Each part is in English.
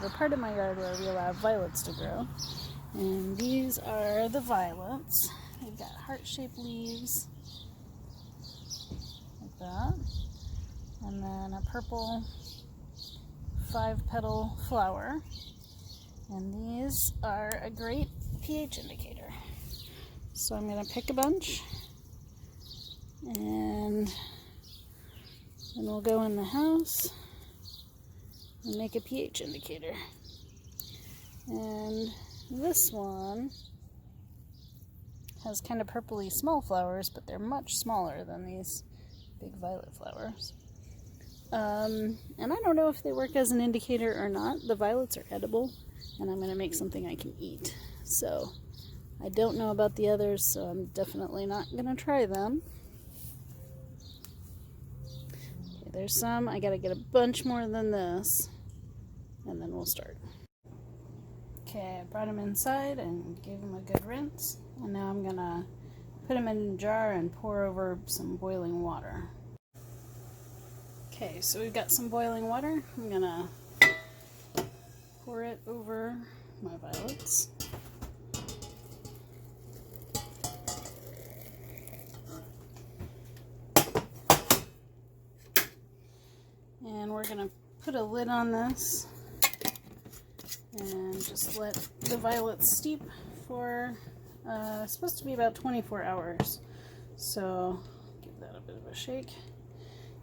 a part of my yard where we allow violets to grow. And these are the violets. They've got heart-shaped leaves, like that. And then a purple 5-petal flower. And these are a great pH indicator. So I'm going to pick a bunch, and then we'll go in the house and make a pH indicator. And this one has kind of purpley small flowers, but they're much smaller than these big violet flowers. And I don't know if they work as an indicator or not. The violets are edible, and I'm going to make something I can eat. So I don't know about the others, so I'm definitely not going to try them. Okay, there's some. I got to get a bunch more than this, and then we'll start. Okay, I brought them inside and gave them a good rinse. And now I'm going to put them in a jar and pour over some boiling water. Okay, so we've got some boiling water. I'm going to pour it over my violets. And we're going to put a lid on this and just let the violets steep for, it's supposed to be about 24 hours. So give that a bit of a shake.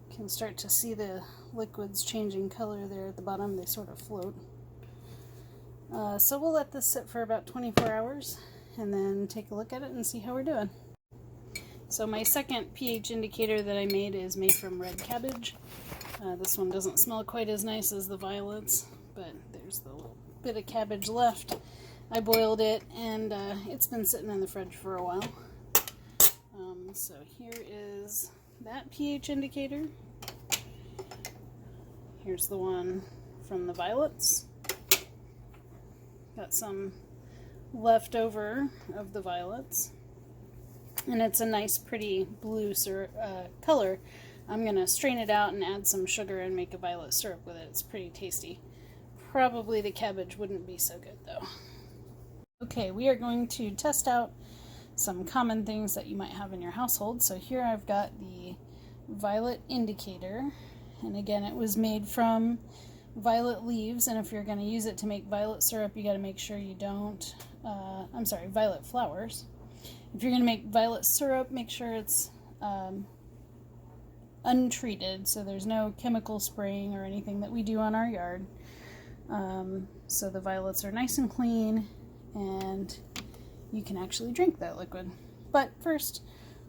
You can start to see the liquids changing color there at the bottom. They sort of float. So we'll let this sit for about 24 hours and then take a look at it and see how we're doing. So my second pH indicator that I made is made from red cabbage. This one doesn't smell quite as nice as the violets, but there's the little bit of cabbage left. I boiled it, and it's been sitting in the fridge for a while. So here is that pH indicator. Here's the one from the violets. Got some left over of the violets. And it's a nice, pretty blue color. I'm going to strain it out and add some sugar and make a violet syrup with it. It's pretty tasty. Probably the cabbage wouldn't be so good, though. Okay, we are going to test out some common things that you might have in your household. So here I've got the violet indicator. And again, it was made from violet leaves. And if you're going to use it to make violet syrup, you got to make sure you don't, violet flowers. If you're going to make violet syrup, make sure it's untreated, so there's no chemical spraying or anything that we do on our yard. So the violets are nice and clean, and you can actually drink that liquid. But first,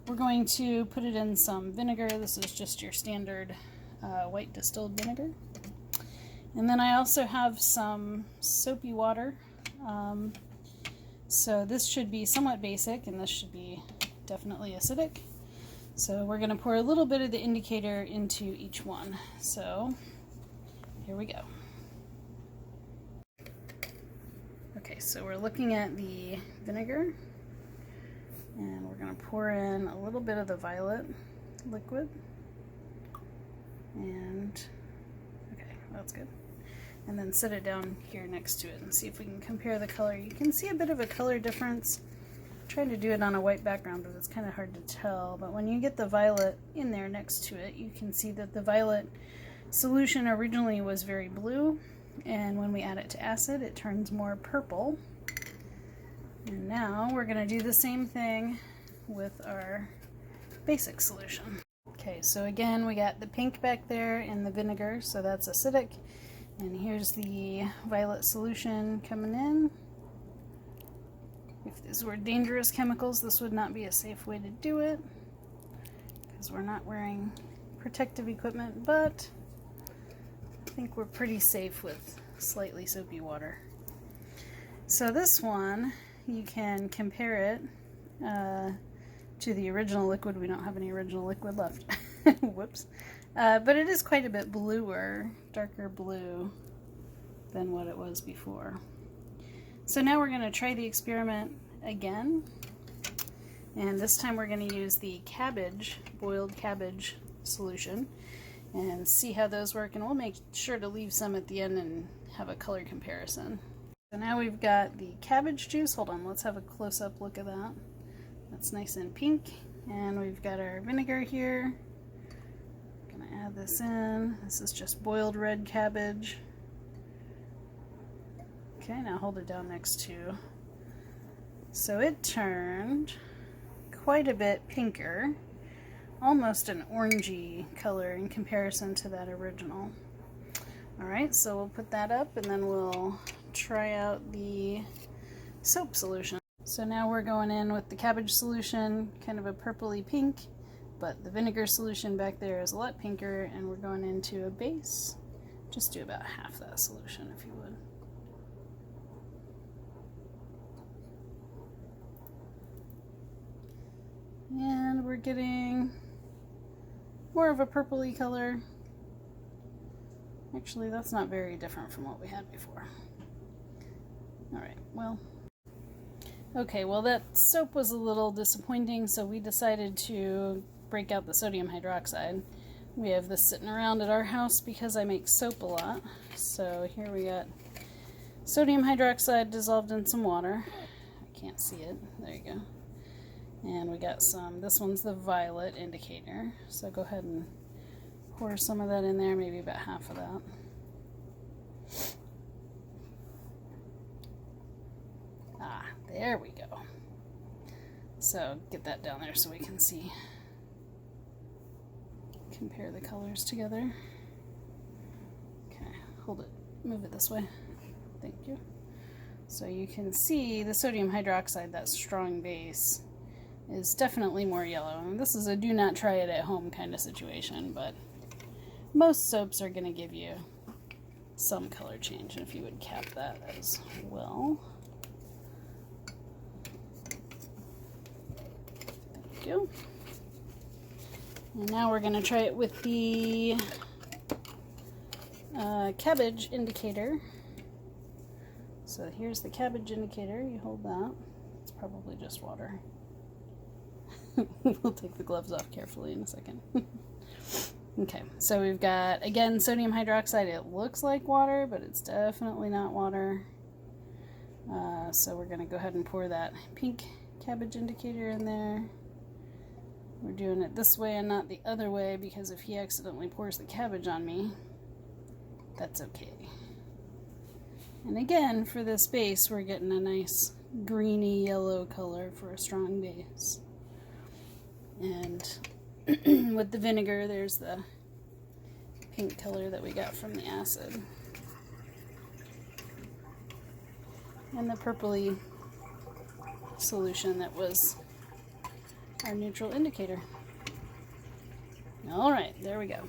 we're going to put it in some vinegar. This is just your standard white distilled vinegar. And then I also have some soapy water. So this should be somewhat basic, and this should be definitely acidic. So we're going to pour a little bit of the indicator into each one. So here we go. Okay, so we're looking at the vinegar, and we're going to pour in a little bit of the violet liquid. And okay, that's good. And then set it down here next to it and see if we can compare the color. You can see a bit of a color difference. I'm trying to do it on a white background, but it's kind of hard to tell. But when you get the violet in there next to it, you can see that the violet solution originally was very blue, and when we add it to acid, it turns more purple. And now we're going to do the same thing with our basic solution. Okay, so again, we got the pink back there in the vinegar, so that's acidic. And here's the violet solution coming in. If these were dangerous chemicals, this would not be a safe way to do it, because we're not wearing protective equipment, but I think we're pretty safe with slightly soapy water. So this one, you can compare it to the original liquid. We don't have any original liquid left. Whoops. But it is quite a bit bluer, darker blue than what it was before. So now we're going to try the experiment again, and this time we're going to use the cabbage, boiled cabbage solution. and see how those work, and we'll make sure to leave some at the end and have a color comparison. So now we've got the cabbage juice. Hold on, let's have a close-up look at that. That's nice and pink. And we've got our vinegar here. Gonna add this in. This is just boiled red cabbage. Okay, now hold it down next to. So it turned quite a bit pinker, almost an orangey color in comparison to that original. Alright, so we'll put that up and then we'll try out the soap solution. So now we're going in with the cabbage solution, kind of a purpley pink, but the vinegar solution back there is a lot pinker, and we're going into a base. Just do about half that solution if you would. And we're getting more of a purpley color. Actually, that's not very different from what we had before. Alright, well. Okay, well that soap was a little disappointing, so we decided to break out the sodium hydroxide. We have this sitting around at our house because I make soap a lot. So here we got sodium hydroxide dissolved in some water. I can't see it. There you go. And we got some, this one's the violet indicator. So go ahead and pour some of that in there, maybe about half of that. Ah, there we go. So get that down there so we can see. Compare the colors together. Okay, hold it, move it this way. Thank you. So you can see the sodium hydroxide, that strong base, is definitely more yellow. And this is a do not try it at home kind of situation, but most soaps are going to give you some color change. And if you would cap that as well. Thank you. And now we're going to try it with the cabbage indicator. So here's the cabbage indicator. You hold that. It's probably just water. We'll take the gloves off carefully in a second. Okay, so we've got, again, sodium hydroxide. It looks like water, but it's definitely not water. So we're going to go ahead and pour that pink cabbage indicator in there. We're doing it this way and not the other way, because if he accidentally pours the cabbage on me, that's okay. And again, for this base, we're getting a nice greeny yellow color for a strong base. And with the vinegar, there's the pink color that we got from the acid. And the purpley solution that was our neutral indicator. Alright, there we go.